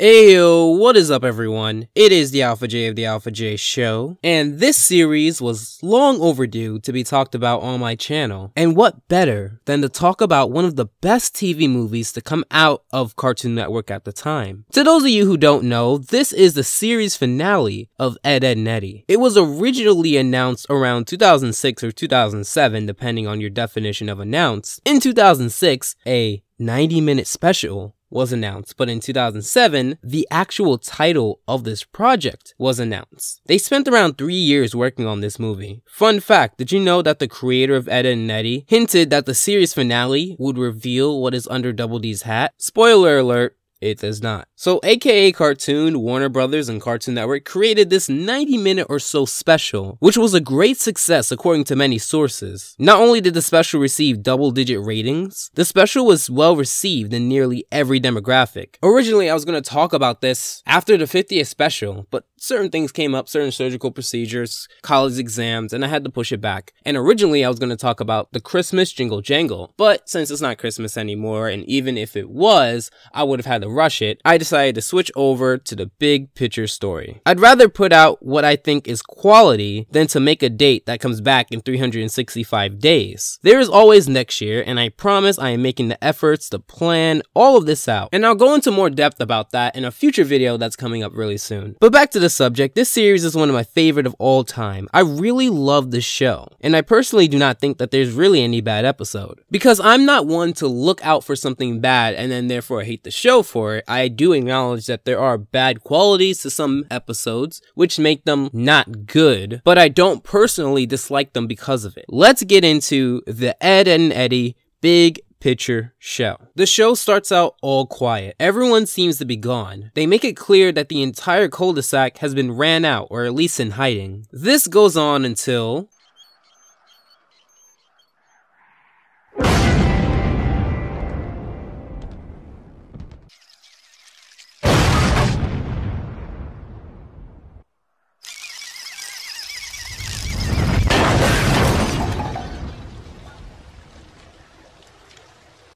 Ayo, what is up everyone? It is the Alpha J of the Alpha J Show, and this series was long overdue to be talked about on my channel. And what better than to talk about one of the best TV movies to come out of Cartoon Network at the time. To those of you who don't know, this is the series finale of Ed, Edd n Eddy. It was originally announced around 2006 or 2007, depending on your definition of announced. In 2006, a 90-minute special was announced, but in 2007, the actual title of this project was announced. They spent around 3 years working on this movie. Fun fact, did you know that the creator of Ed, Edd n Eddy hinted that the series finale would reveal what is under Double D's hat? Spoiler alert, it does not. So A.k.a. Cartoon, Warner Brothers, and Cartoon Network created this 90-minute or so special, which was a great success according to many sources. Not only did the special receive double-digit ratings, the special was well received in nearly every demographic. Originally, I was going to talk about this after the 50th special, but certain things came up, certain surgical procedures, college exams, and I had to push it back. And originally, I was going to talk about the Christmas Jingle Jangle, but since it's not Christmas anymore, and even if it was, I would have had to rush it, I decided to switch over to the big picture story. I'd rather put out what I think is quality than to make a date that comes back in 365 days. There is always next year, and I promise I am making the efforts to plan all of this out. And I'll go into more depth about that in a future video that's coming up really soon. But back to the subject, this series is one of my favorite of all time. I really love this show, and I personally do not think that there's really any bad episode. Because I'm not one to look out for something bad and then therefore hate the show for it. I do acknowledge that there are bad qualities to some episodes, which make them not good, but I don't personally dislike them because of it. Let's get into the Ed, Edd n Eddy big picture show. The show starts out all quiet. Everyone seems to be gone. They make it clear that the entire cul-de-sac has been ran out, or at least in hiding. This goes on until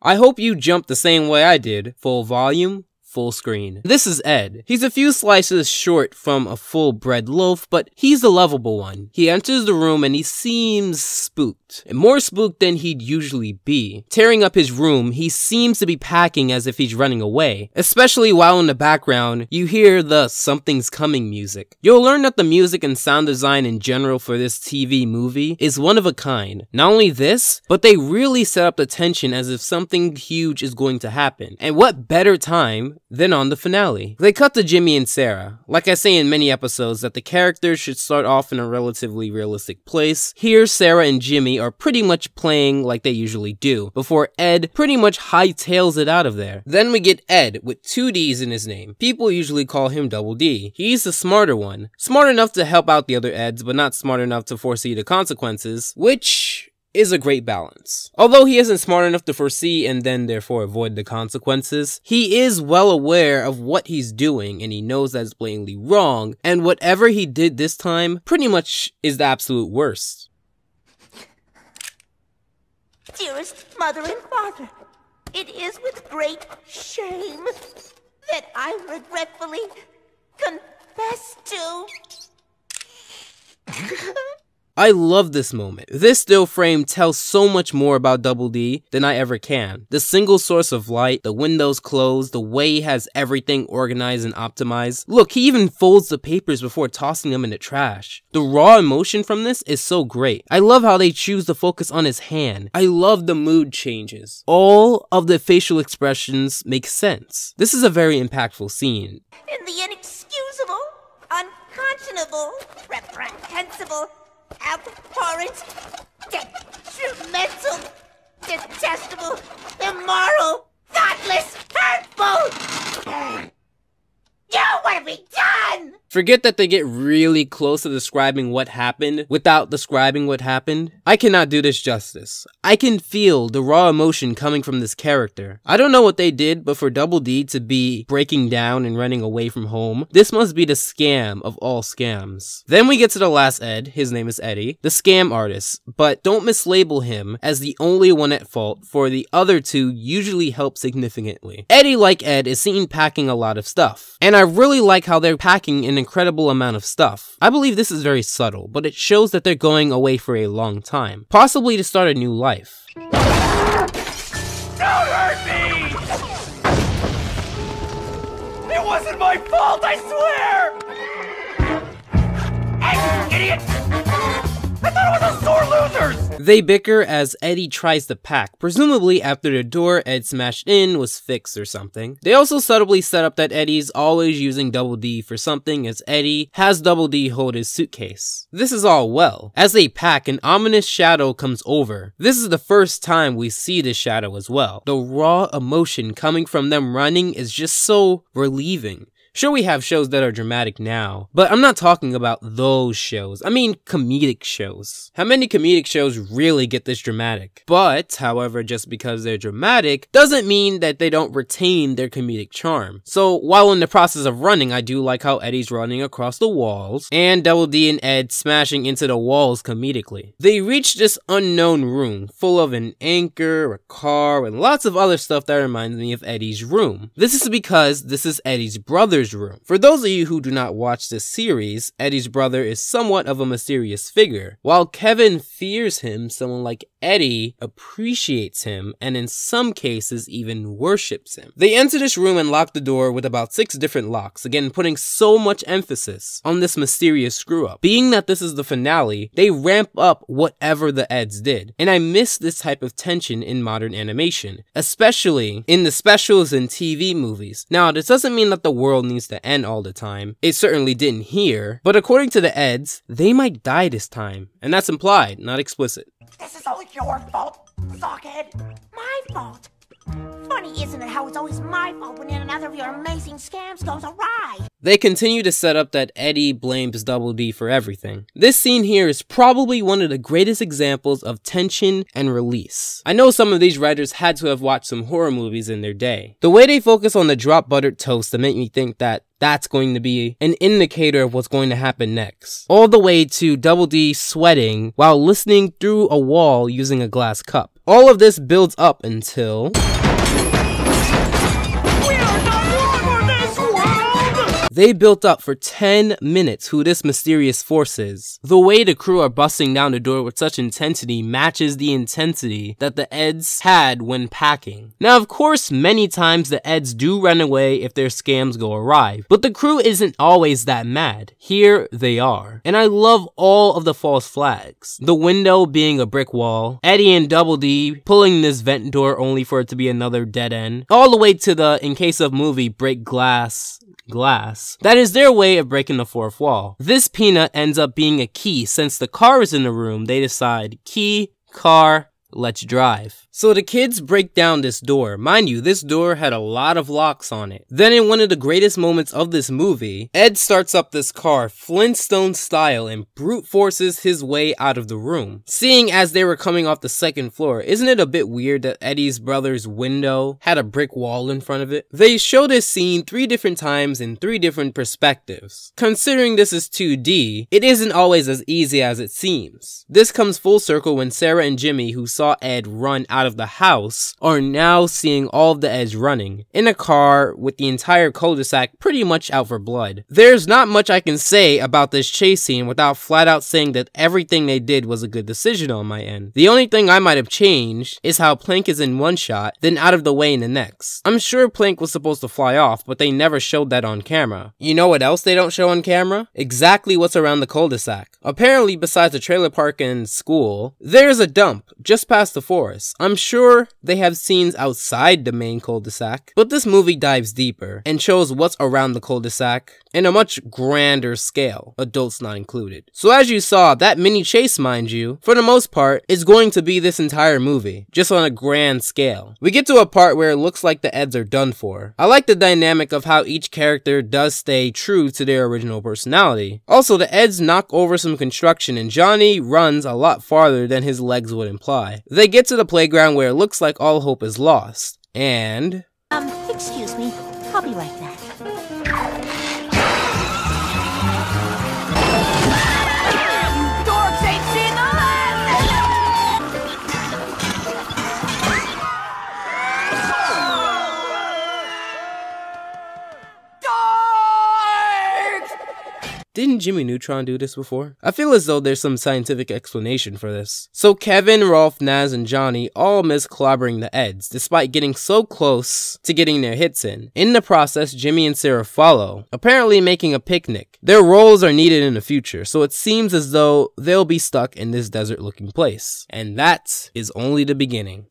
I hope you jumped the same way I did. Full volume, full screen. This is Ed. He's a few slices short from a full bread loaf, but he's the lovable one. He enters the room and he seems spooked. And more spooked than he'd usually be. Tearing up his room, he seems to be packing as if he's running away. Especially while in the background, you hear the "something's coming" music. You'll learn that the music and sound design in general for this TV movie is one of a kind. Not only this, but they really set up the tension as if something huge is going to happen. And what better time than on the finale? They cut to Jimmy and Sarah. Like I say in many episodes that the characters should start off in a relatively realistic place, here Sarah and Jimmy are pretty much playing like they usually do, before Ed pretty much hightails it out of there. Then we get Ed with 2 D's in his name. People usually call him Double D. He's the smarter one. Smart enough to help out the other Eds, but not smart enough to foresee the consequences, which is a great balance. Although he isn't smart enough to foresee and then therefore avoid the consequences, he is well aware of what he's doing and he knows that it's blatantly wrong, and whatever he did this time pretty much is the absolute worst. Dearest mother and father, it is with great shame that I regretfully confess to... I love this moment. This still frame tells so much more about Double D than I ever can. The single source of light, the windows closed, the way he has everything organized and optimized. Look, he even folds the papers before tossing them in the trash. The raw emotion from this is so great. I love how they choose to focus on his hand. I love the mood changes. All of the facial expressions make sense. This is a very impactful scene. In the inexcusable, unconscionable, reprehensible, abhorrent, detrimental, detestable, immoral, thoughtless, hurtful! You, what have we done? Forget that they get really close to describing what happened without describing what happened. I cannot do this justice. I can feel the raw emotion coming from this character. I don't know what they did, but for Double D to be breaking down and running away from home, this must be the scam of all scams. Then we get to the last Ed, his name is Eddy, the scam artist, but don't mislabel him as the only one at fault, for the other two usually help significantly. Eddy, like Ed, is seen packing a lot of stuff, and I really like how they're packing an incredible amount of stuff. I believe this is very subtle, but it shows that they're going away for a long time, possibly to start a new life. Don't hurt me! It wasn't my fault, I swear! Hey, idiot! I thought it was those sore losers! They bicker as Eddy tries to pack, presumably after the door Ed smashed in was fixed or something. They also subtly set up that Eddy's always using Double D for something, as Eddy has Double D hold his suitcase. This is all well. As they pack, an ominous shadow comes over. This is the first time we see this shadow as well. The raw emotion coming from them running is just so relieving. Sure, we have shows that are dramatic now, but I'm not talking about those shows. I mean comedic shows. How many comedic shows really get this dramatic? But, however, just because they're dramatic doesn't mean that they don't retain their comedic charm. So, while in the process of running, I do like how Eddy's running across the walls, and Double D and Ed smashing into the walls comedically. They reach this unknown room, full of an anchor, a car, and lots of other stuff that reminds me of Eddy's room. This is because this is Eddy's brother's room. For those of you who do not watch this series, Eddy's brother is somewhat of a mysterious figure. While Kevin fears him, someone like Eddy appreciates him, and in some cases even worships him. They enter this room and lock the door with about 6 different locks, again putting so much emphasis on this mysterious screw-up. Being that this is the finale, they ramp up whatever the Eds did, and I miss this type of tension in modern animation, especially in the specials and TV movies. Now, this doesn't mean that the world needs to end all the time. It certainly didn't here, but according to the Eds, they might die this time, and that's implied, not explicit. This is all your fault, sockhead. My fault? Funny, isn't it, how it's always my fault when another of your amazing scams goes awry? They continue to set up that Eddy blames Double D for everything. This scene here is probably one of the greatest examples of tension and release. I know some of these writers had to have watched some horror movies in their day. The way they focus on the drop buttered toast to make me think that that's going to be an indicator of what's going to happen next. All the way to Double D sweating while listening through a wall using a glass cup. All of this builds up until... They built up for 10 minutes who this mysterious force is. The way the crew are busting down the door with such intensity matches the intensity that the Eds had when packing. Now, of course, many times the Eds do run away if their scams go awry, but the crew isn't always that mad. Here they are. And I love all of the false flags. The window being a brick wall, Eddy and Double D pulling this vent door only for it to be another dead end, all the way to the, in case of movie, break glass. That is their way of breaking the fourth wall. This peanut ends up being a key. Since the car is in the room, they decide key, car, let's drive. So the kids break down this door. Mind you, this door had a lot of locks on it. Then in one of the greatest moments of this movie, Ed starts up this car Flintstone style and brute forces his way out of the room. Seeing as they were coming off the second floor, isn't it a bit weird that Eddy's brother's window had a brick wall in front of it? They show this scene 3 different times in 3 different perspectives. Considering this is 2D, it isn't always as easy as it seems. This comes full circle when Sarah and Jimmy, who saw Ed run out of the house, are now seeing all of the Eds running in a car with the entire cul-de-sac pretty much out for blood. There's not much I can say about this chase scene without flat out saying that everything they did was a good decision on my end. The only thing I might have changed is how Plank is in one shot, then out of the way in the next. I'm sure Plank was supposed to fly off, but they never showed that on camera. You know what else they don't show on camera? Exactly what's around the cul-de-sac. Apparently, besides the trailer park and school, there's a dump just past past the forest. I'm sure they have scenes outside the main cul-de-sac, but this movie dives deeper and shows what's around the cul-de-sac in a much grander scale, adults not included. So as you saw, that mini chase, mind you, for the most part, is going to be this entire movie, just on a grand scale. We get to a part where it looks like the Eds are done for. I like the dynamic of how each character does stay true to their original personality. Also, the Eds knock over some construction and Johnny runs a lot farther than his legs would imply. They get to the playground where it looks like all hope is lost, and... Excuse me, I'll be right back. Didn't Jimmy Neutron do this before? I feel as though there's some scientific explanation for this. So Kevin, Rolf, Naz, and Johnny all miss clobbering the Eds, despite getting so close to getting their hits in. In the process, Jimmy and Sarah follow, apparently making a picnic. Their roles are needed in the future, so it seems as though they'll be stuck in this desert-looking place. And that is only the beginning.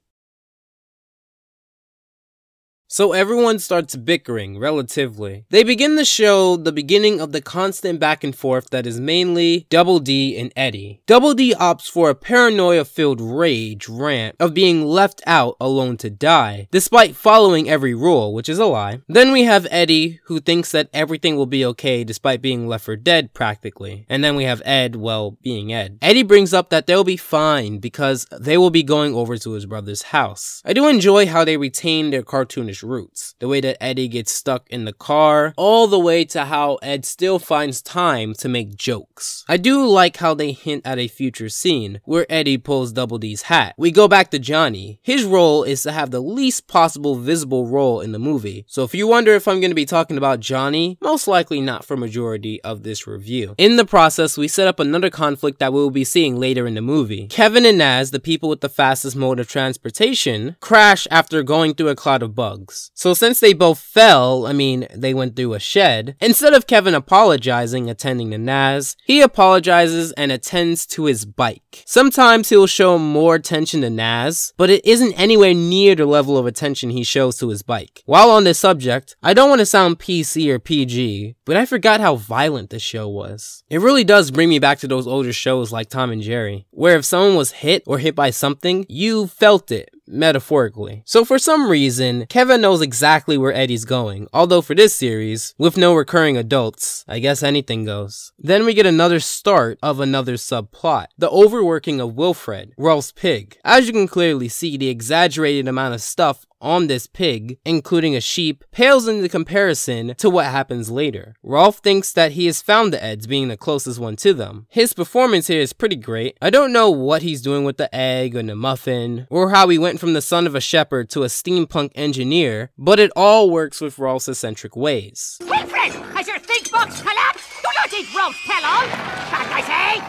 So everyone starts bickering, relatively. They begin to show the beginning of the constant back and forth that is mainly Double D and Eddy. Double D opts for a paranoia-filled rage rant of being left out alone to die, despite following every rule, which is a lie. Then we have Eddy, who thinks that everything will be okay despite being left for dead, practically. And then we have Ed, well, being Ed. Eddy brings up that they'll be fine because they will be going over to his brother's house. I do enjoy how they retain their cartoonish roots. The way that Eddy gets stuck in the car, all the way to how Ed still finds time to make jokes. I do like how they hint at a future scene where Eddy pulls Double D's hat. We go back to Johnny. His role is to have the least possible visible role in the movie. So if you wonder if I'm going to be talking about Johnny, most likely not for majority of this review. In the process, we set up another conflict that we will be seeing later in the movie. Kevin and Naz, the people with the fastest mode of transportation, crash after going through a cloud of bugs. So since they both fell, they went through a shed, instead of Kevin apologizing, attending to Naz, he apologizes and attends to his bike. Sometimes he'll show more attention to Naz, but it isn't anywhere near the level of attention he shows to his bike. While on this subject, I don't want to sound PC or PG, but I forgot how violent this show was. It really does bring me back to those older shows like Tom and Jerry, where if someone was hit or hit by something, you felt it. Metaphorically. So for some reason, Kevin knows exactly where Eddy's going, although for this series, with no recurring adults, I guess anything goes. Then we get another start of another subplot, the overworking of Wilfred, Rolf's pig. As you can clearly see, the exaggerated amount of stuff on this pig, including a sheep, pales into comparison to what happens later. Rolf thinks that he has found the Eds, being the closest one to them. His performance here is pretty great. I don't know what he's doing with the egg and the muffin, or how he went from the son of a shepherd to a steampunk engineer, but it all works with Rolf's eccentric ways. Wilfred, has your think box collapsed? Do not eat roast tell-all! Back, I say!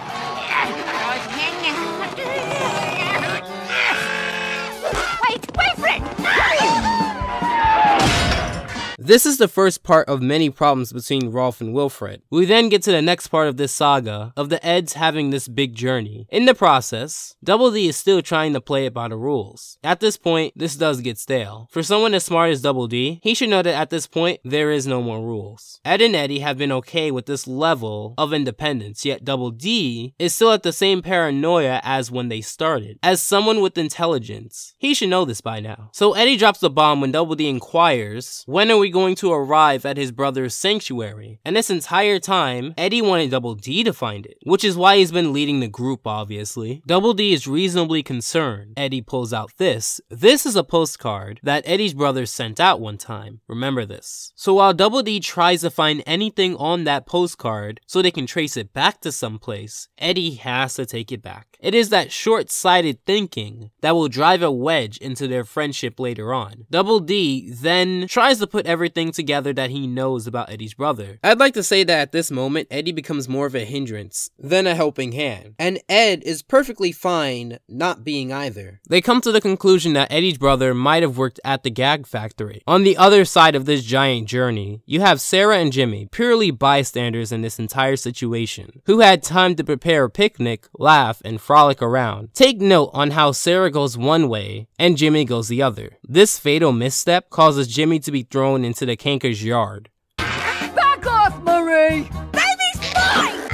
Wait, Wilfred! This is the first part of many problems between Rolf and Wilfred. We then get to the next part of this saga, of the Eds having this big journey. In the process, Double D is still trying to play it by the rules. At this point, this does get stale. For someone as smart as Double D, he should know that at this point, there is no more rules. Ed and Eddy have been okay with this level of independence, yet Double D is still at the same paranoia as when they started. As someone with intelligence, he should know this by now. So Eddy drops the bomb when Double D inquires, when are we going to arrive at his brother's sanctuary? And this entire time, Eddy wanted Double D to find it, which is why he's been leading the group, obviously. Double D is reasonably concerned. Eddy pulls out this. This is a postcard that Eddy's brother sent out one time. Remember this. So while Double D tries to find anything on that postcard so they can trace it back to someplace, Eddy has to take it back. It is that short-sighted thinking that will drive a wedge into their friendship later on. Double D then tries to put everything everything together that he knows about Eddy's brother. I'd like to say that at this moment, Eddy becomes more of a hindrance than a helping hand, and Ed is perfectly fine not being either. They come to the conclusion that Eddy's brother might have worked at the Gag Factory. On the other side of this giant journey, you have Sarah and Jimmy, purely bystanders in this entire situation, who had time to prepare a picnic, laugh, and frolic around. Take note on how Sarah goes one way and Jimmy goes the other. This fatal misstep causes Jimmy to be thrown into the canker's yard. Back off, Marie! Baby's mine!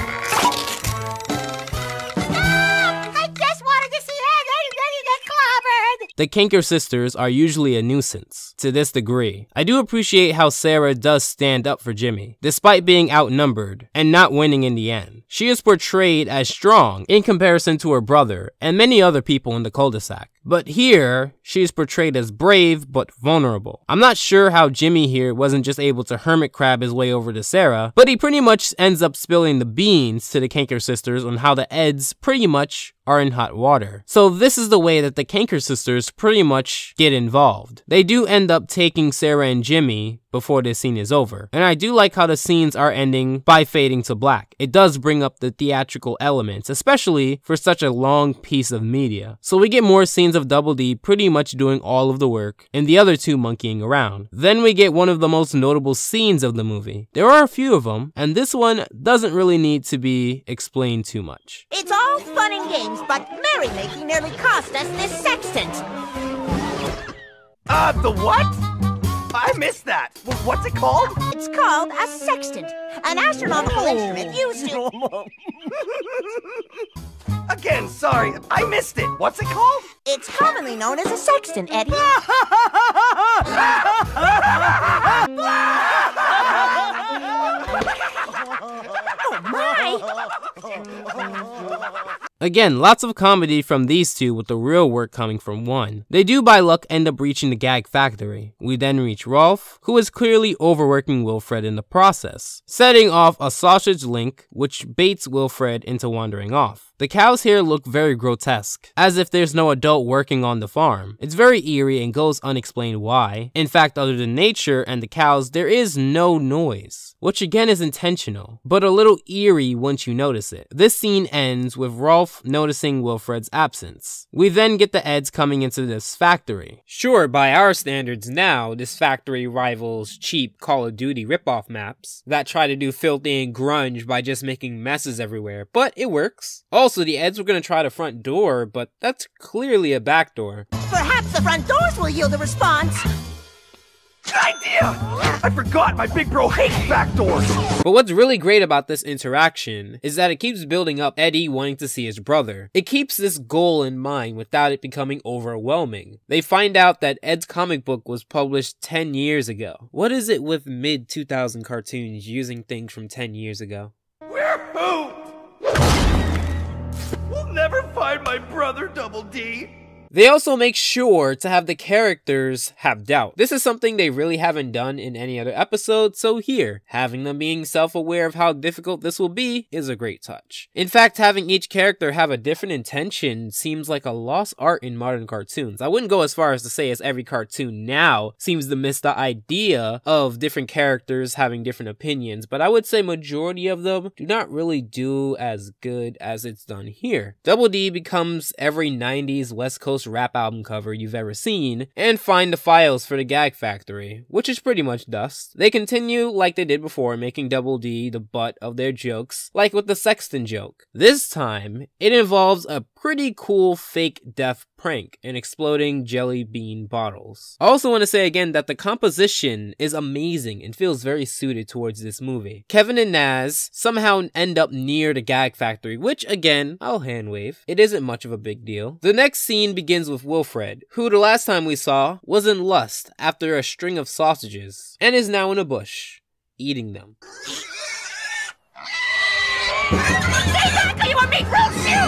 I just wanted to see Eddie get clobbered! The Canker sisters are usually a nuisance, to this degree. I do appreciate how Sarah does stand up for Jimmy, despite being outnumbered and not winning in the end. She is portrayed as strong in comparison to her brother and many other people in the cul-de-sac. But here, she is portrayed as brave but vulnerable. I'm not sure how Jimmy here wasn't just able to hermit crab his way over to Sarah, but he pretty much ends up spilling the beans to the Canker sisters on how the Eds pretty much are in hot water. So this is the way that the Canker sisters pretty much get involved. They do end up taking Sarah and Jimmy before this scene is over. And I do like how the scenes are ending by fading to black. It does bring up the theatrical elements, especially for such a long piece of media. So we get more scenes of Double D pretty much doing all of the work and the other two monkeying around. Then we get one of the most notable scenes of the movie. There are a few of them, and this one doesn't really need to be explained too much. It's all fun and games, but merrymaking nearly cost us this sextant. The what? I missed that. What's it called? It's called a sextant, an astronomical instrument used to... Again, sorry, I missed it. What's it called? It's commonly known as a sextant, Eddie. Oh my! Again, lots of comedy from these two with the real work coming from one. They do by luck end up reaching the Gag Factory. We then reach Rolf, who is clearly overworking Wilfred in the process, setting off a sausage link which baits Wilfred into wandering off. The cows here look very grotesque, as if there's no adult working on the farm. It's very eerie and goes unexplained why. In fact, other than nature and the cows, there is no noise, which again is intentional, but a little eerie once you notice it. This scene ends with Rolf noticing Wilfred's absence. We then get the Eds coming into this factory. Sure, by our standards now, this factory rivals cheap Call of Duty ripoff maps that try to do filthy and grunge by just making messes everywhere, but it works. Also, the Eds were going to try the front door, but that's clearly a back door. Perhaps the front doors will yield a response. Good idea! I forgot my big bro hates back doors! But what's really great about this interaction is that it keeps building up Eddy wanting to see his brother. It keeps this goal in mind without it becoming overwhelming. They find out that Ed's comic book was published 10 years ago. What is it with mid-2000 cartoons using things from 10 years ago? We're hooped! We'll never find my brother, Double D! They also make sure to have the characters have doubt. This is something they really haven't done in any other episode, so here, having them being self-aware of how difficult this will be is a great touch. In fact, having each character have a different intention seems like a lost art in modern cartoons. I wouldn't go as far as to say as every cartoon now seems to miss the idea of different characters having different opinions, but I would say majority of them do not really do as good as it's done here. Double D becomes every 90s West Coast rap album cover you've ever seen, and find the files for the Gag Factory, which is pretty much dust. They continue like they did before, making Double D the butt of their jokes, like with the sexton joke. This time, it involves a pretty cool fake death prank and exploding jelly bean bottles. I also want to say again that the composition is amazing and feels very suited towards this movie. Kevin and Naz somehow end up near the Gag Factory, which again, I'll hand wave. It isn't much of a big deal. The next scene begins with Wilfred, who the last time we saw was in lust after a string of sausages, and is now in a bush, eating them. Stay back or you will make roast you!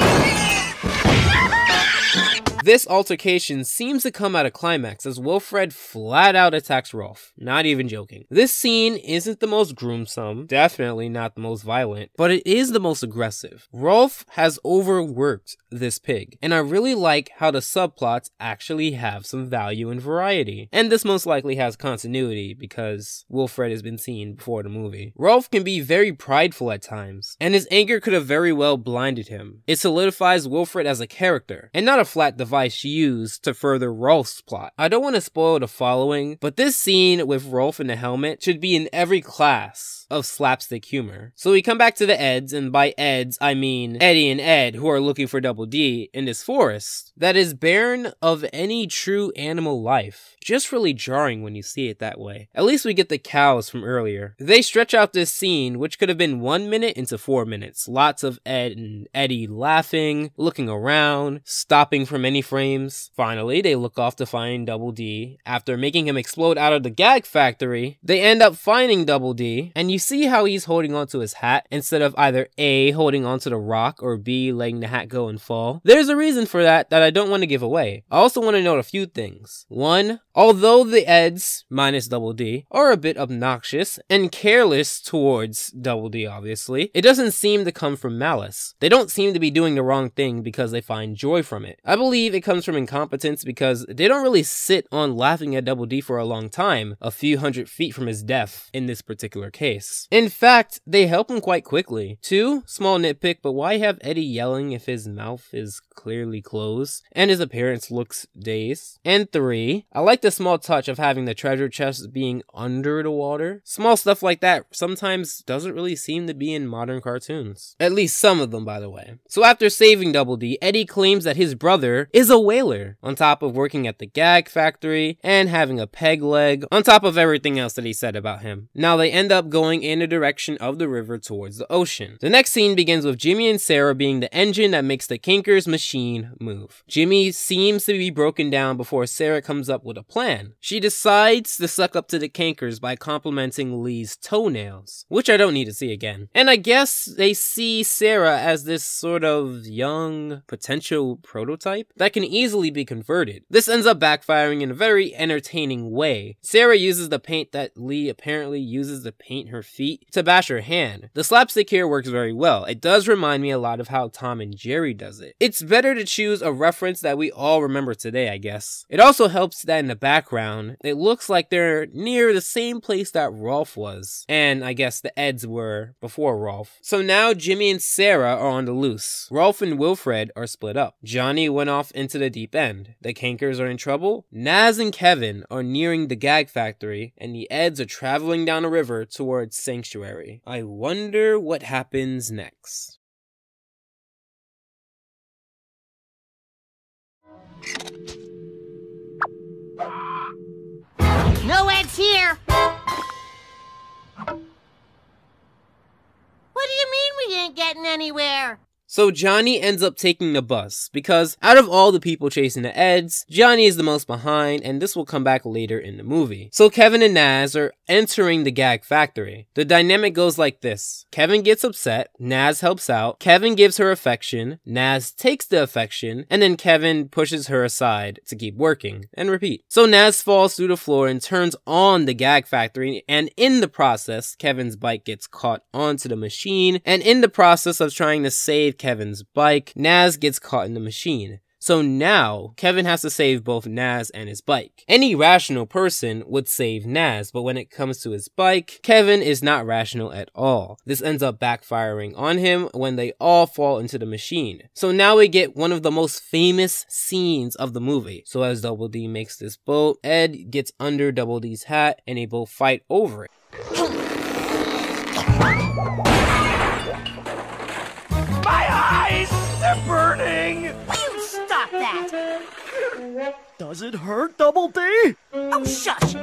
This altercation seems to come at a climax as Wilfred flat out attacks Rolf. Not even joking. This scene isn't the most gruesome, definitely not the most violent, but it is the most aggressive. Rolf has overworked this pig, and I really like how the subplots actually have some value and variety. And this most likely has continuity because Wilfred has been seen before the movie. Rolf can be very prideful at times, and his anger could have very well blinded him. It solidifies Wilfred as a character, and not a flat device used to further Rolf's plot. I don't want to spoil the following, but this scene with Rolf in the helmet should be in every class of slapstick humor. So we come back to the Eds, and by Eds I mean Eddy and Ed, who are looking for Double D in this forest that is barren of any true animal life. Just really jarring when you see it that way. At least we get the cows from earlier. They stretch out this scene, which could have been 1 minute into 4 minutes. Lots of Ed and Eddy laughing, looking around, stopping for many frames. Finally, they look off to find Double D. After making him explode out of the Gag Factory, they end up finding Double D, and you see how he's holding onto his hat instead of either A, holding onto the rock, or B, letting the hat go and fall. There's a reason for that I don't want to give away. I also want to note a few things. One, although the Eds, minus Double D, are a bit obnoxious and careless towards Double D obviously, it doesn't seem to come from malice. They don't seem to be doing the wrong thing because they find joy from it. I believe it comes from incompetence because they don't really sit on laughing at Double D for a long time, a few hundred feet from his death in this particular case. In fact, they help him quite quickly. 2, small nitpick, but why have Eddy yelling if his mouth is clearly closed and his appearance looks dazed? And 3, I like the small touch of having the treasure chest being under the water. Small stuff like that sometimes doesn't really seem to be in modern cartoons. At least some of them, by the way. So after saving Double D, Eddy claims that his brother is a whaler, on top of working at the Gag Factory and having a peg leg, on top of everything else that he said about him. Now they end up going in the direction of the river towards the ocean. The next scene begins with Jimmy and Sarah being the engine that makes the Kinker's machine move. Jimmy seems to be broken down before Sarah comes up with a plan. She decides to suck up to the Kinkers by complimenting Lee's toenails, which I don't need to see again. And I guess they see Sarah as this sort of young potential prototype that can easily be converted. This ends up backfiring in a very entertaining way. Sarah uses the paint that Lee apparently uses to paint her feet to bash her hand. The slapstick here works very well. It does remind me a lot of how Tom and Jerry does it. It's better to choose a reference that we all remember today, I guess. It also helps that in the background, it looks like they're near the same place that Rolf was, and I guess the Eds were before Rolf. So now Jimmy and Sarah are on the loose. Rolf and Wilfred are split up. Johnny went off into the deep end. The Kinkers are in trouble. Naz and Kevin are nearing the Gag Factory, and the Eds are traveling down the river towards Sanctuary. I wonder what happens next. No Ed's here! What do you mean we ain't getting anywhere? So Johnny ends up taking the bus, because out of all the people chasing the Eds, Johnny is the most behind, and this will come back later in the movie. So Kevin and Naz are entering the Gag Factory. The dynamic goes like this. Kevin gets upset, Naz helps out, Kevin gives her affection, Naz takes the affection, and then Kevin pushes her aside to keep working, and repeat. So Naz falls through the floor and turns on the Gag Factory, and in the process, Kevin's bike gets caught onto the machine, and in the process of trying to save Kevin's bike, Naz gets caught in the machine. So now, Kevin has to save both Naz and his bike. Any rational person would save Naz, but when it comes to his bike, Kevin is not rational at all. This ends up backfiring on him when they all fall into the machine. So now we get one of the most famous scenes of the movie. So as Double D makes this boat, Ed gets under Double D's hat and they both fight over it. My eyes! They're burning! Will you stop that? Does it hurt, Double D? Oh, shush!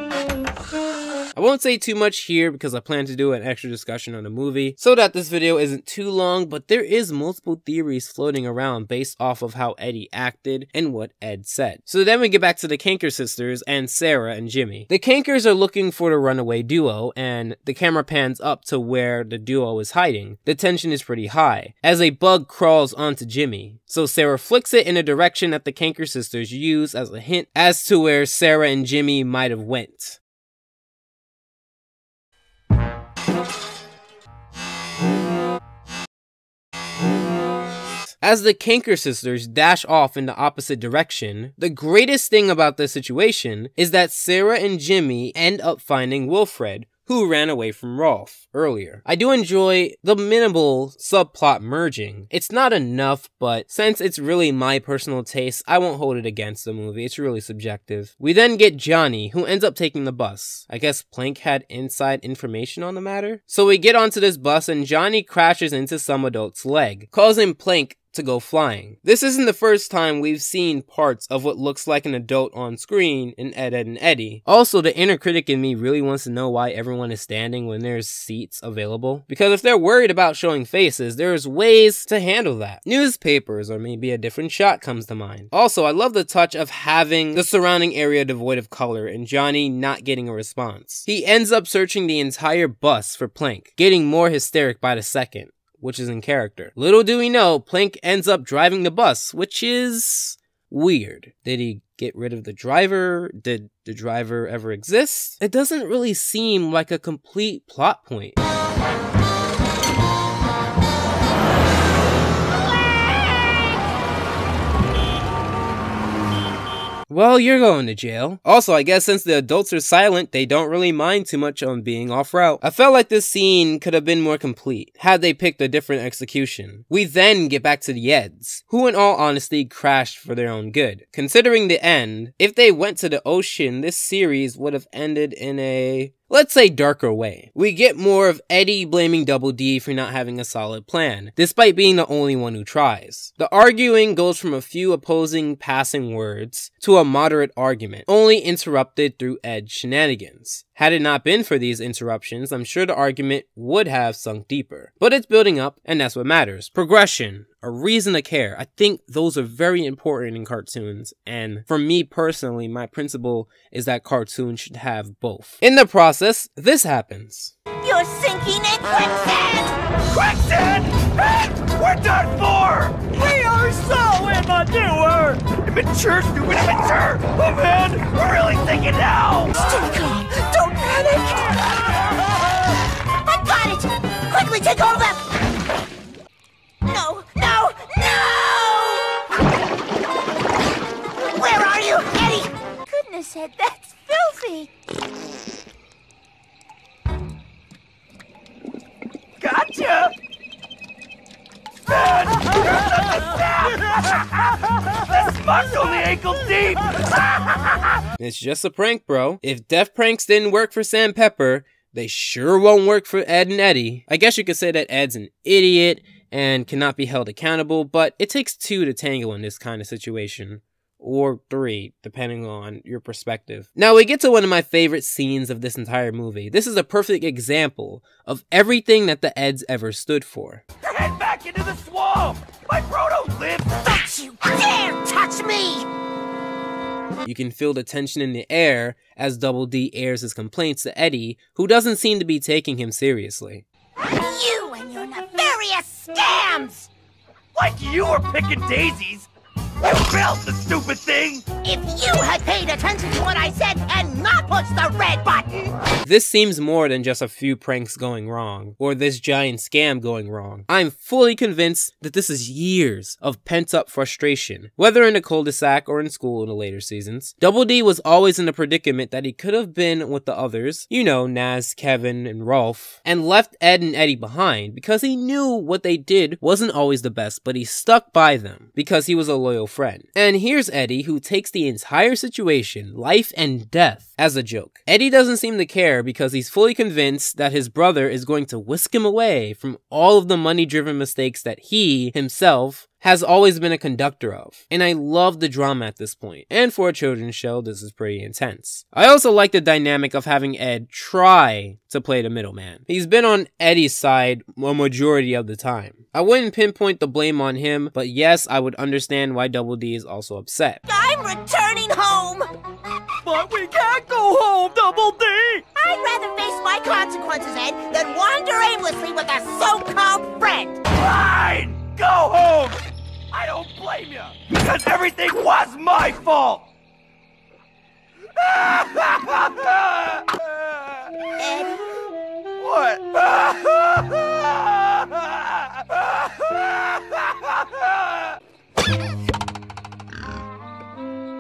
I won't say too much here because I plan to do an extra discussion on the movie so that this video isn't too long, but there is multiple theories floating around based off of how Eddy acted and what Ed said. So then we get back to the Kanker sisters and Sarah and Jimmy. The Kankers are looking for the runaway duo, and the camera pans up to where the duo is hiding. The tension is pretty high as a bug crawls onto Jimmy. So Sarah flicks it in a direction that the Kanker sisters use as a hint as to where Sarah and Jimmy might have went. As the Kanker sisters dash off in the opposite direction, the greatest thing about this situation is that Sarah and Jimmy end up finding Wilfred, who ran away from Rolf earlier. I do enjoy the minimal subplot merging. It's not enough, but since it's really my personal taste, I won't hold it against the movie. It's really subjective. We then get Johnny, who ends up taking the bus. I guess Plank had inside information on the matter? So we get onto this bus and Johnny crashes into some adult's leg, causing Plank to go flying. This isn't the first time we've seen parts of what looks like an adult on screen in Ed, Edd and Eddy. Also, the inner critic in me really wants to know why everyone is standing when there's seats available. Because if they're worried about showing faces, there's ways to handle that. Newspapers or maybe a different shot comes to mind. Also, I love the touch of having the surrounding area devoid of color and Johnny not getting a response. He ends up searching the entire bus for Plank, getting more hysteric by the second, which is in character. Little do we know, Plank ends up driving the bus, which is weird. Did he get rid of the driver? Did the driver ever exist? It doesn't really seem like a complete plot point. Well, you're going to jail. Also, I guess since the adults are silent, they don't really mind too much on being off route. I felt like this scene could have been more complete had they picked a different execution. We then get back to the Eds, who in all honesty crashed for their own good. Considering the end, if they went to the ocean, this series would have ended in a, let's say, darker way. We get more of Eddy blaming Double D for not having a solid plan, despite being the only one who tries. The arguing goes from a few opposing passing words to a moderate argument, only interrupted through Ed's shenanigans. Had it not been for these interruptions, I'm sure the argument would have sunk deeper. But it's building up, and that's what matters. Progression, a reason to care. I think those are very important in cartoons, and for me personally, my principle is that cartoons should have both. In the process, this happens. You're sinking in quicksand! Quicksand! Hey! We're done for! We are so immature! Immature, stupid immature! Oh man, we're really thinking now! Stay calm! Don't panic! I got it! Quickly take hold of them! No! No! No! Where are you, Eddy? Goodness, Ed, that's filthy! Gotcha! Man, you're such a sap! This muck's only ankle deep! It's just a prank, bro. If death pranks didn't work for Sam Pepper, they sure won't work for Ed and Eddy. I guess you could say that Ed's an idiot and cannot be held accountable, but it takes two to tango in this kind of situation. Or three, depending on your perspective. Now we get to one of my favorite scenes of this entire movie. This is a perfect example of everything that the Eds ever stood for. Head back into the swamp! My bro don't live! Don't you dare touch me! You can feel the tension in the air as Double D airs his complaints to Eddy, who doesn't seem to be taking him seriously. You and your nefarious scams! Like you were picking daisies! You built the stupid thing! If you had paid attention to what I said and not pushed the red button! This seems more than just a few pranks going wrong, or this giant scam going wrong. I'm fully convinced that this is years of pent-up frustration, whether in the cul-de-sac or in school in the later seasons. Double D was always in a predicament that he could have been with the others, you know, Naz, Kevin, and Rolf, and left Ed and Eddy behind because he knew what they did wasn't always the best, but he stuck by them because he was a loyal friend. And here's Eddy, who takes the entire situation, life and death, as a joke. Eddy doesn't seem to care because he's fully convinced that his brother is going to whisk him away from all of the money-driven mistakes that he, himself, has always been a conductor of, and I love the drama at this point, and for a children's show, this is pretty intense. I also like the dynamic of having Ed try to play the middleman. He's been on Eddie's side a majority of the time. I wouldn't pinpoint the blame on him, but yes, I would understand why Double D is also upset. I'm returning home! But we can't go home, Double D! I'd rather face my consequences, Ed, than wander aimlessly with a so-called friend! Fine! Go home! I don't blame you! Because everything was my fault! Eddie? What?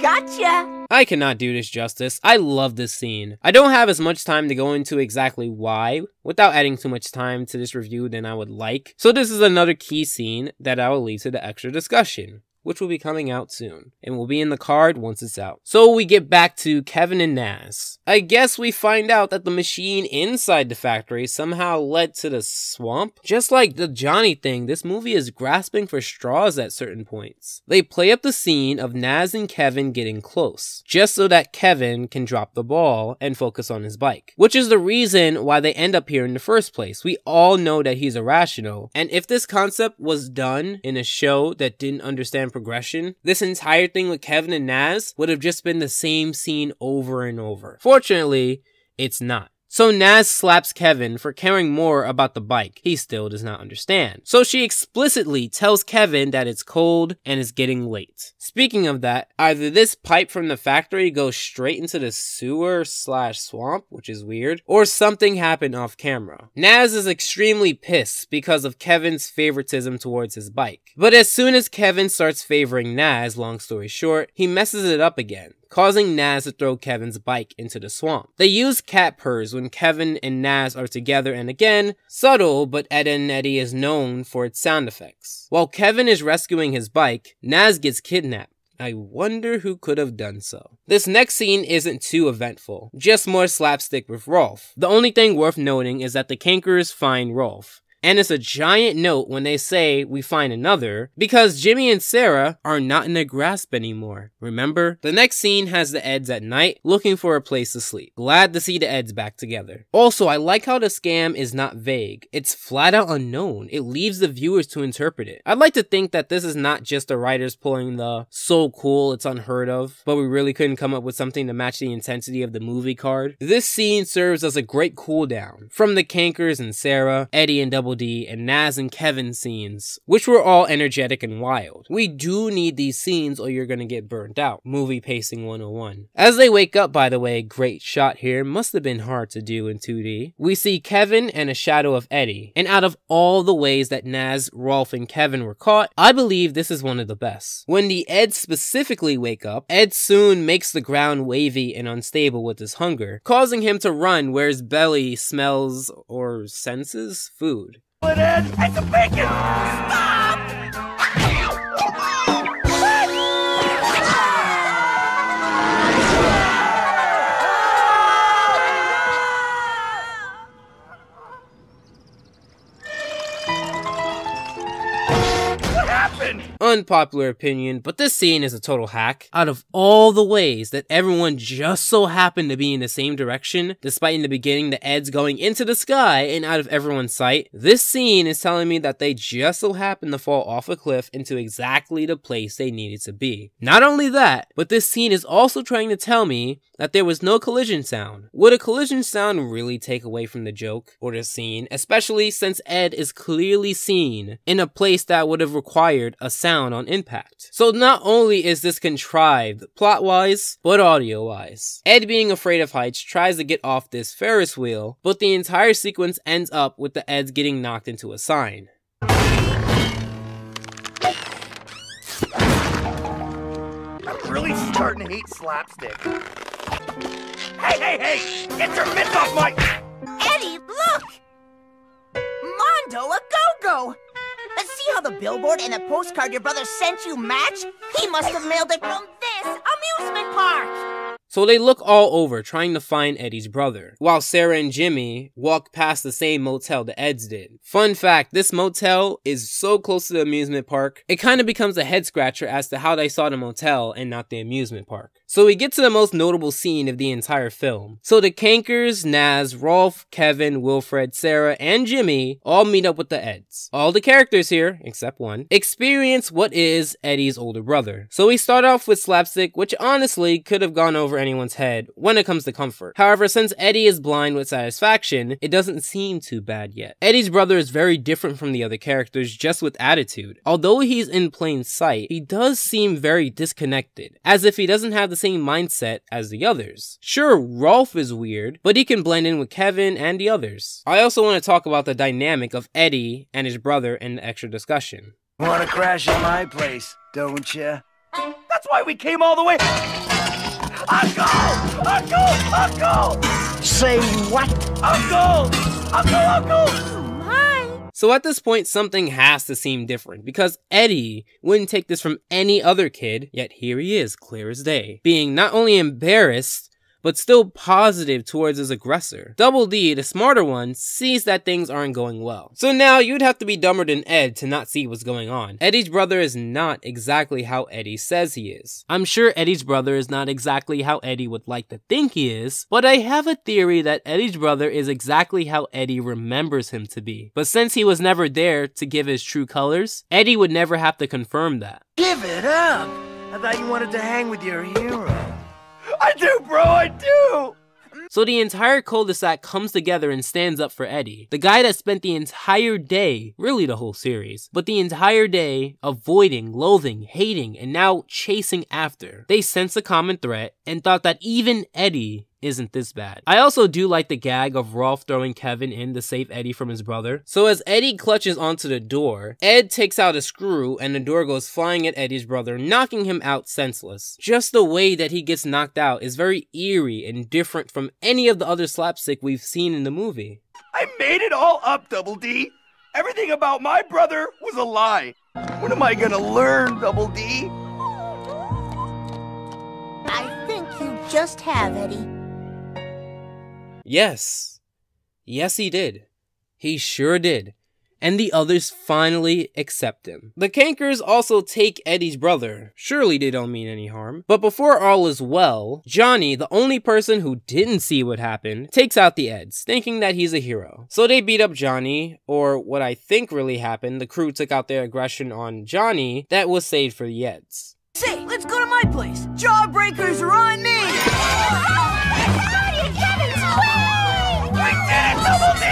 Gotcha! I cannot do this justice. I love this scene. I don't have as much time to go into exactly why, without adding too much time to this review than I would like. So this is another key scene that I will leave to the extra discussion, which will be coming out soon, and will be in the card once it's out. So we get back to Kevin and Naz. I guess we find out that the machine inside the factory somehow led to the swamp. Just like the Johnny thing, this movie is grasping for straws at certain points. They play up the scene of Naz and Kevin getting close, just so that Kevin can drop the ball and focus on his bike, which is the reason why they end up here in the first place. We all know that he's irrational, and if this concept was done in a show that didn't understand progression, this entire thing with Kevin and Naz would have just been the same scene over and over. Fortunately, it's not. So Naz slaps Kevin for caring more about the bike. He still does not understand. So she explicitly tells Kevin that it's cold and it's getting late. Speaking of that, either this pipe from the factory goes straight into the sewer / swamp, which is weird, or something happened off camera. Naz is extremely pissed because of Kevin's favoritism towards his bike. But as soon as Kevin starts favoring Naz, long story short, he messes it up again, causing Naz to throw Kevin's bike into the swamp. They use cat purrs when Kevin and Naz are together, and again, subtle, but Ed and Eddy is known for its sound effects. While Kevin is rescuing his bike, Naz gets kidnapped. I wonder who could have done so. This next scene isn't too eventful, just more slapstick with Rolf. The only thing worth noting is that the Cankers find Rolf. And it's a giant note when they say we find another, because Jimmy and Sarah are not in their grasp anymore. Remember? The next scene has the Eds at night looking for a place to sleep. Glad to see the Eds back together. Also, I like how the scam is not vague. It's flat out unknown. It leaves the viewers to interpret it. I'd like to think that this is not just the writers pulling the so cool it's unheard of, but we really couldn't come up with something to match the intensity of the movie card. This scene serves as a great cool down from the Cankers and Sarah, Eddy and Double D, and Naz and Kevin scenes, which were all energetic and wild. We do need these scenes or you're gonna get burnt out. Movie pacing 101. As they wake up, by the way, great shot here, must have been hard to do in 2D. We see Kevin and a shadow of Eddy, and out of all the ways that Naz, Rolf, and Kevin were caught, I believe this is one of the best. When the Eds specifically wake up, Ed soon makes the ground wavy and unstable with his hunger, causing him to run where his belly smells or senses food. Ed, and some bacon! Stop! What happened? Unpopular opinion, but this scene is a total hack. Out of all the ways that everyone just so happened to be in the same direction, despite in the beginning the Eds going into the sky and out of everyone's sight, this scene is telling me that they just so happened to fall off a cliff into exactly the place they needed to be. Not only that, but this scene is also trying to tell me that there was no collision sound. Would a collision sound really take away from the joke or the scene, especially since Ed is clearly seen in a place that would have required a sound on impact? So not only is this contrived plot-wise, but audio-wise. Ed, being afraid of heights, tries to get off this Ferris wheel, but the entire sequence ends up with the Eds getting knocked into a sign. I'm really starting to hate slapstick. Hey! Get your mitts off my... Eddy, look! Mondo a go-go! See how the billboard and the postcard your brother sent you match? He must have mailed it from this amusement park! So they look all over trying to find Eddy's brother, while Sarah and Jimmy walk past the same motel the Eds did. Fun fact, this motel is so close to the amusement park, it kind of becomes a head scratcher as to how they saw the motel and not the amusement park. So we get to the most notable scene of the entire film. So the Kankers, Naz, Rolf, Kevin, Wilfred, Sarah, and Jimmy all meet up with the Eds. All the characters here, except one, experience what is Eddy's older brother. So we start off with slapstick, which honestly could have gone over anyone's head when it comes to comfort. However, since Eddy is blind with satisfaction, it doesn't seem too bad yet. Eddy's brother is very different from the other characters just with attitude. Although he's in plain sight, he does seem very disconnected, as if he doesn't have the same mindset as the others. Sure, Rolf is weird, but he can blend in with Kevin and the others. I also want to talk about the dynamic of Eddy and his brother in the extra discussion. Wanna crash at my place, don't ya? That's why we came all the way. Uncle! Uncle! Uncle! Say what? Uncle! Uncle! Uncle! So at this point, something has to seem different, because Eddy wouldn't take this from any other kid, yet here he is, clear as day, being not only embarrassed, but still positive towards his aggressor. Double D, the smarter one, sees that things aren't going well. So now you'd have to be dumber than Ed to not see what's going on. Eddy's brother is not exactly how Eddy says he is. I'm sure Eddy's brother is not exactly how Eddy would like to think he is, but I have a theory that Eddy's brother is exactly how Eddy remembers him to be. But since he was never there to give his true colors, Eddy would never have to confirm that. Give it up! I thought you wanted to hang with your hero. I do, bro, I do! So the entire cul-de-sac comes together and stands up for Eddy, the guy that spent the entire day, really the whole series, but the entire day avoiding, loathing, hating, and now chasing after. They sense a common threat and thought that even Eddy isn't this bad. I also do like the gag of Rolf throwing Kevin in to save Eddy from his brother. So as Eddy clutches onto the door, Ed takes out a screw and the door goes flying at Eddy's brother, knocking him out senseless. Just the way that he gets knocked out is very eerie and different from any of the other slapstick we've seen in the movie. I made it all up, Double D. Everything about my brother was a lie. When am I gonna learn, Double D? I think you just have, Eddy. Yes. Yes, he did. He sure did. And the others finally accept him. The Kankers also take Eddy's brother. Surely they don't mean any harm. But before all is well, Johnny, the only person who didn't see what happened, takes out the Eds, thinking that he's a hero. So they beat up Johnny, or what I think really happened, the crew took out their aggression on Johnny that was saved for the Eds. Say, let's go to my place. Jawbreakers are on me! We did it, Double D!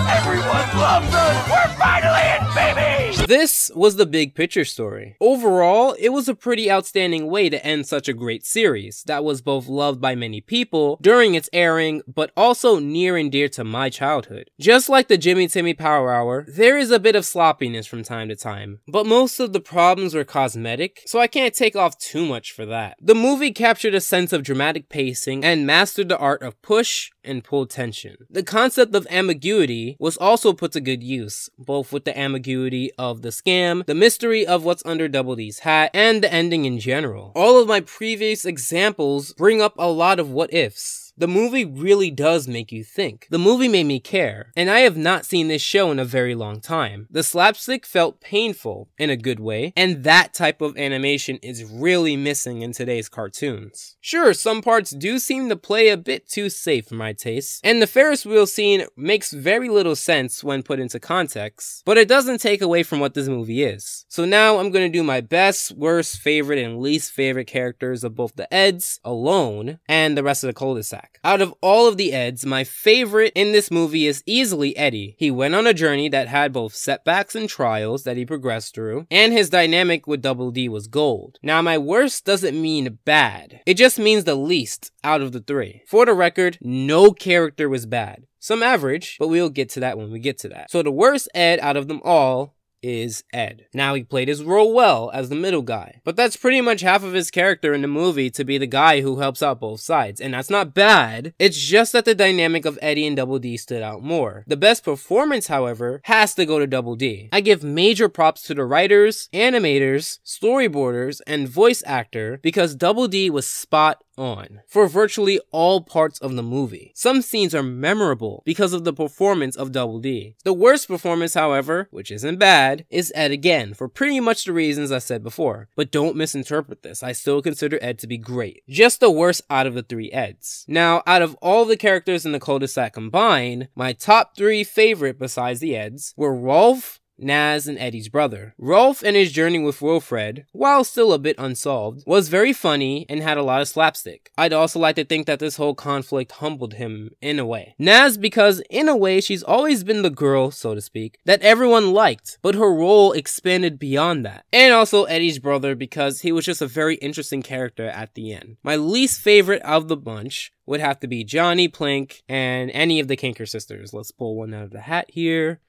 Everyone loves us! We're finally in, baby! This was the big picture story. Overall, it was a pretty outstanding way to end such a great series that was both loved by many people during its airing, but also near and dear to my childhood. Just like the Jimmy Timmy Power Hour, there is a bit of sloppiness from time to time, but most of the problems were cosmetic, so I can't take off too much for that. The movie captured a sense of dramatic pacing and mastered the art of push and pull tension. The concept of ambiguity was also put to good use, both with the ambiguity of the scam, the mystery of what's under Double D's hat, and the ending in general. All of my previous examples bring up a lot of what ifs. The movie really does make you think. The movie made me care, and I have not seen this show in a very long time. The slapstick felt painful in a good way, and that type of animation is really missing in today's cartoons. Sure, some parts do seem to play a bit too safe for my taste, and the Ferris wheel scene makes very little sense when put into context, but it doesn't take away from what this movie is. So now I'm gonna do my best, worst, favorite, and least favorite characters of both the Eds alone and the rest of the cul-de-sac. Out of all of the Eds, my favorite in this movie is easily Eddy. He went on a journey that had both setbacks and trials that he progressed through, and his dynamic with Double D was gold. Now, my worst doesn't mean bad. It just means the least out of the three. For the record, no character was bad. Some average, but we'll get to that when we get to that. So the worst Ed out of them all is Ed. Now, he played his role well as the middle guy, but that's pretty much half of his character in the movie, to be the guy who helps out both sides, and that's not bad. It's just that the dynamic of Eddy and Double D stood out more. The best performance, however, has to go to Double D. I give major props to the writers, animators, storyboarders, and voice actor, because Double D was spot on for virtually all parts of the movie. Some scenes are memorable because of the performance of Double D. The worst performance, however, which isn't bad, is Ed again, for pretty much the reasons I said before. But don't misinterpret this, I still consider Ed to be great. Just the worst out of the 3 Eds. Now, out of all the characters in the cul-de-sac combined, my top 3 favorite besides the Eds were Rolf, Naz, and Eddy's brother. Rolf and his journey with Wilfred, while still a bit unsolved, was very funny and had a lot of slapstick. I'd also like to think that this whole conflict humbled him in a way. Naz because in a way she's always been the girl, so to speak, that everyone liked, but her role expanded beyond that. And also Eddy's brother because he was just a very interesting character at the end. My least favorite of the bunch would have to be Johnny, Plink, and any of the Kinker sisters. Let's pull one out of the hat here.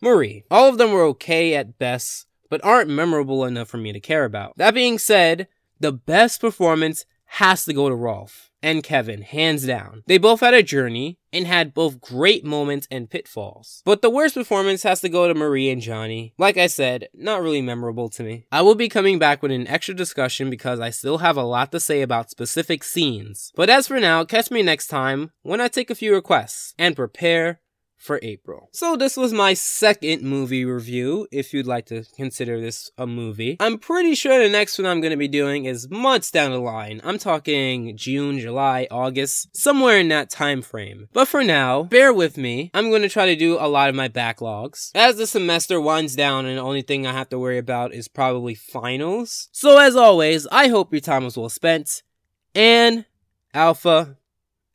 Marie. All of them were okay at best, but aren't memorable enough for me to care about. That being said, the best performance has to go to Rolf and Kevin, hands down. They both had a journey and had both great moments and pitfalls. But the worst performance has to go to Marie and Johnny. Like I said, not really memorable to me. I will be coming back with an extra discussion because I still have a lot to say about specific scenes. But as for now, catch me next time when I take a few requests and prepare for April. So this was my second movie review, if you'd like to consider this a movie. I'm pretty sure the next one I'm going to be doing is months down the line. I'm talking June, July, August, somewhere in that time frame. But for now, bear with me. I'm going to try to do a lot of my backlogs. As the semester winds down and the only thing I have to worry about is probably finals. So as always, I hope your time was well spent, and Alpha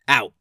out.